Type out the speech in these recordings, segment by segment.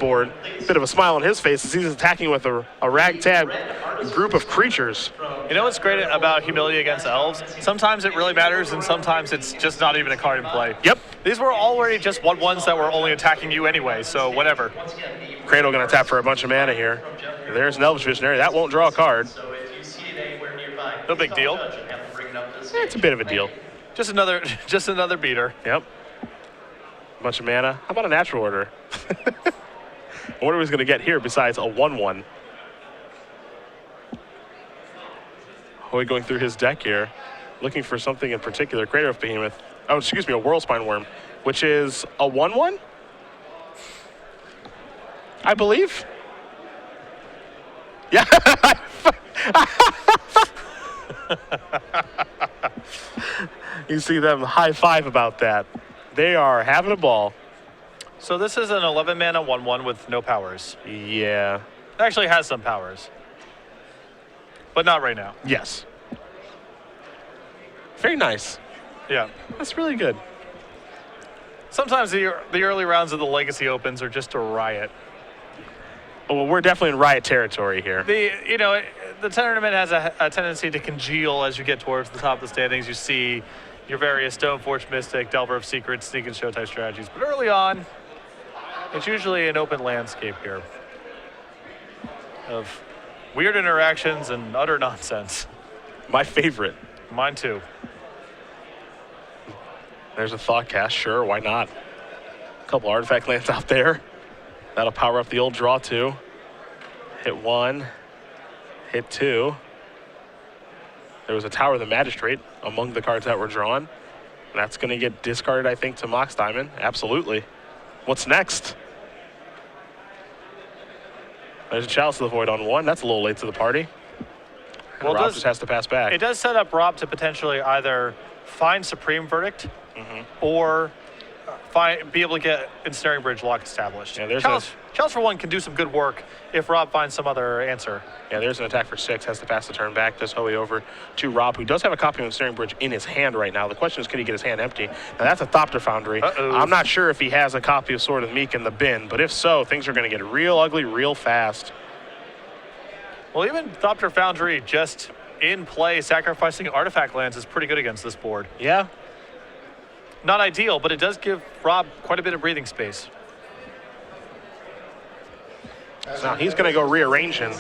board. Bit of a smile on his face as he's attacking with a ragtag group of creatures. You know what's great about Humility against Elves? Sometimes it really matters, and sometimes it's just not even a card in play. Yep. These were already just 1/1s that were only attacking you anyway, so whatever. Cradle going to tap for a bunch of mana here. There's an Elvish Visionary. That won't draw a card. No big deal. It's a bit of a deal. Just another beater. Yep. A bunch of mana. How about a natural order? I wonder what he's going to get here besides a 1/1. Hoey going through his deck here, looking for something in particular. Crater of Behemoth. Oh, excuse me, a Whirlspine Worm, which is a 1/1, I believe. Yeah. You see them high five about that. They are having a ball. So this is an 11 mana 1/1 with no powers. Yeah. It actually has some powers, but not right now. Yes. Very nice. Yeah. That's really good. Sometimes the early rounds of the Legacy Opens are just a riot. Oh, well, we're definitely in riot territory here. The tournament has a tendency to congeal as you get towards the top of the standings. You see your various Stoneforge Mystic, Delver of Secrets, Sneak and Show type strategies. But early on, it's usually an open landscape here of weird interactions and utter nonsense. My favorite. Mine too. There's a Thoughtcast, sure, why not? A couple artifact lands out there. That'll power up the old draw too. Hit 1, hit 2. There was a Tower of the Magistrate among the cards that were drawn. That's going to get discarded, I think, to Mox Diamond. Absolutely. What's next? There's a Chalice of the Void on 1. That's a little late to the party. Well, Rob just has to pass back. It does set up Rob to potentially either find Supreme Verdict or be able to get Ensnaring Bridge lock established. Yeah, Chalice for 1 can do some good work if Rob finds some other answer. Yeah, there's an attack for 6, has to pass the turn back. Does Hoey over to Rob, who does have a copy of Ensnaring Bridge in his hand right now. The question is, can he get his hand empty? Now, that's a Thopter Foundry. I'm not sure if he has a copy of Sword of the Meek in the bin, but if so, things are going to get real ugly real fast. Well, even Thopter Foundry just in play, sacrificing artifact lands is pretty good against this board. Yeah. Not ideal, but it does give Rob quite a bit of breathing space. Now he's going to go rearranging.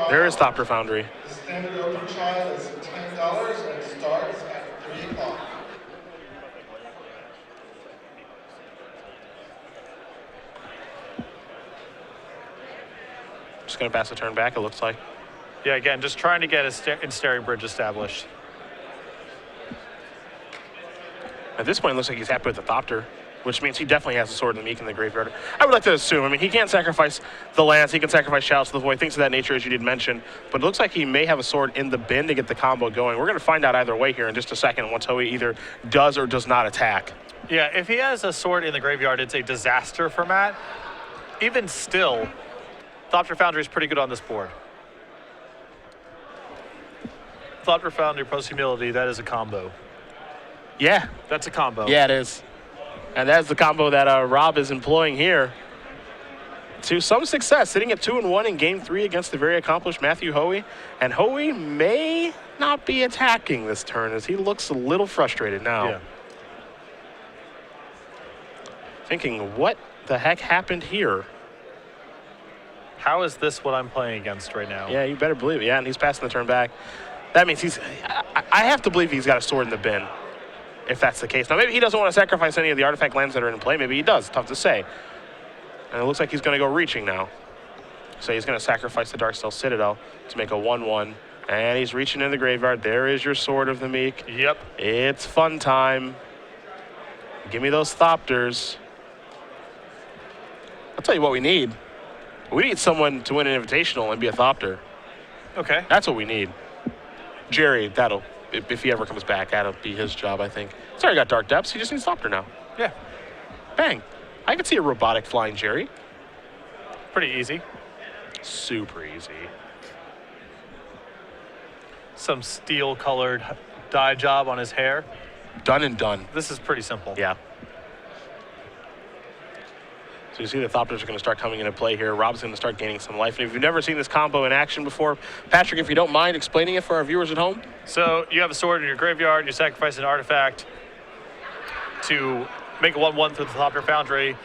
There is Thopter Foundry. The standard open trial is $10 and starts at 3 o'clock. Just going to pass the turn back, it looks like. Yeah, again, just trying to get a Ensnaring Bridge established. At this point, it looks like he's happy with the Thopter, which means he definitely has a Sword of the Meek in the graveyard. I would like to assume. I mean, he can't sacrifice the lands. He can sacrifice Chalice of the Void, things of that nature, as you did mention. But it looks like he may have a sword in the bin to get the combo going. We're going to find out either way here in just a second once Hoey either does or does not attack. Yeah, if he has a sword in the graveyard, it's a disaster for Matt. Even still, Thopter Foundry is pretty good on this board. Thopter Foundry plus Humility, that is a combo. Yeah. That's a combo. Yeah, it is. And that's the combo that Rob is employing here. To some success, sitting at 2-1 in Game 3 against the very accomplished Matthew Hoey. And Hoey may not be attacking this turn as he looks a little frustrated now. Yeah. Thinking, what the heck happened here? How is this what I'm playing against right now? Yeah, you better believe it. Yeah, and he's passing the turn back. That means I have to believe he's got a sword in the bin, if that's the case. Now, maybe he doesn't want to sacrifice any of the artifact lands that are in play. Maybe he does. Tough to say. And it looks like he's going to go reaching now. So he's going to sacrifice the Darksteel Citadel to make a 1/1. And he's reaching in the graveyard. There is your Sword of the Meek. Yep. It's fun time. Give me those Thopters. I'll tell you what we need. We need someone to win an Invitational and be a Thopter. Okay. That's what we need. Jerry, if he ever comes back, that'll be his job, I think. He's already got Dark Depths. He just needs Thopter now. Yeah. Bang. I could see a robotic flying Jerry. Pretty easy. Super easy. Some steel-colored dye job on his hair. Done and done. This is pretty simple. Yeah. So you see the Thopters are going to start coming into play here. Rob's going to start gaining some life. And if you've never seen this combo in action before, Patrick, if you don't mind explaining it for our viewers at home. So you have a sword in your graveyard, you sacrifice an artifact to make a 1/1 through the Thopter Foundry.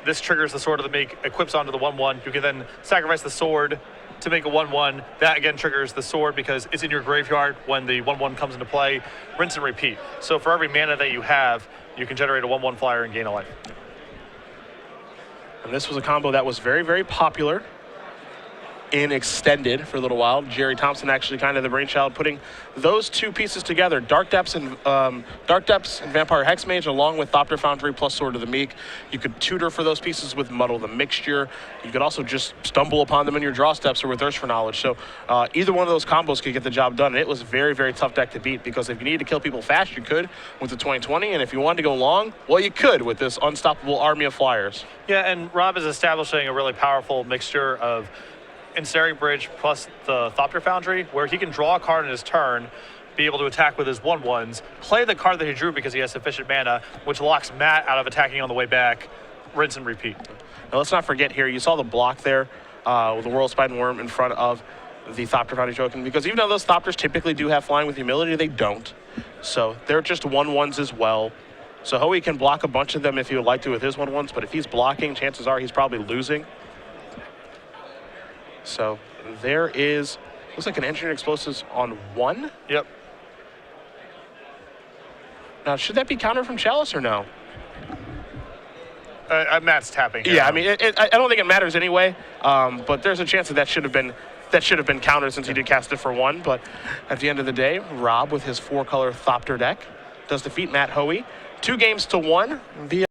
This triggers the Sword of the Meek, equips onto the 1/1. You can then sacrifice the sword to make a 1/1. That again triggers the sword because it's in your graveyard when the 1/1 comes into play. Rinse and repeat. So for every mana that you have, you can generate a 1/1 flyer and gain a life. And this was a combo that was very, very popular in Extended for a little while. Jerry Thompson actually kind of the brainchild putting those two pieces together, Dark Depths and Vampire Hexmage, along with Thopter Foundry plus Sword of the Meek. You could tutor for those pieces with Muddle the Mixture. You could also just stumble upon them in your draw steps or with Thirst for Knowledge. So either one of those combos could get the job done. And it was a very, very tough deck to beat because if you needed to kill people fast, you could with the 2020. And if you wanted to go long, well, you could with this unstoppable army of flyers. Yeah, and Rob is establishing a really powerful mixture of Ensnaring Bridge plus the Thopter Foundry, where he can draw a card in his turn, be able to attack with his 1/1s, play the card that he drew because he has sufficient mana, which locks Matt out of attacking on the way back, rinse and repeat. Now let's not forget here, you saw the block there with the World Spine Worm in front of the Thopter Foundry token, because even though those Thopters typically do have Flying with Humility, they don't. So they're just 1/1s as well. So Hoey can block a bunch of them if he would like to with his 1/1s, but if he's blocking, chances are he's probably losing. So there is, looks like an Engineered Explosives on 1. Yep. Now, should that be countered from Chalice or no? Matt's tapping here. Yeah, I mean, I don't think it matters anyway, but there's a chance that should have been countered since he did cast it for 1. But at the end of the day, Rob with his 4-color Thopter deck does defeat Matt Hoey 2-1 via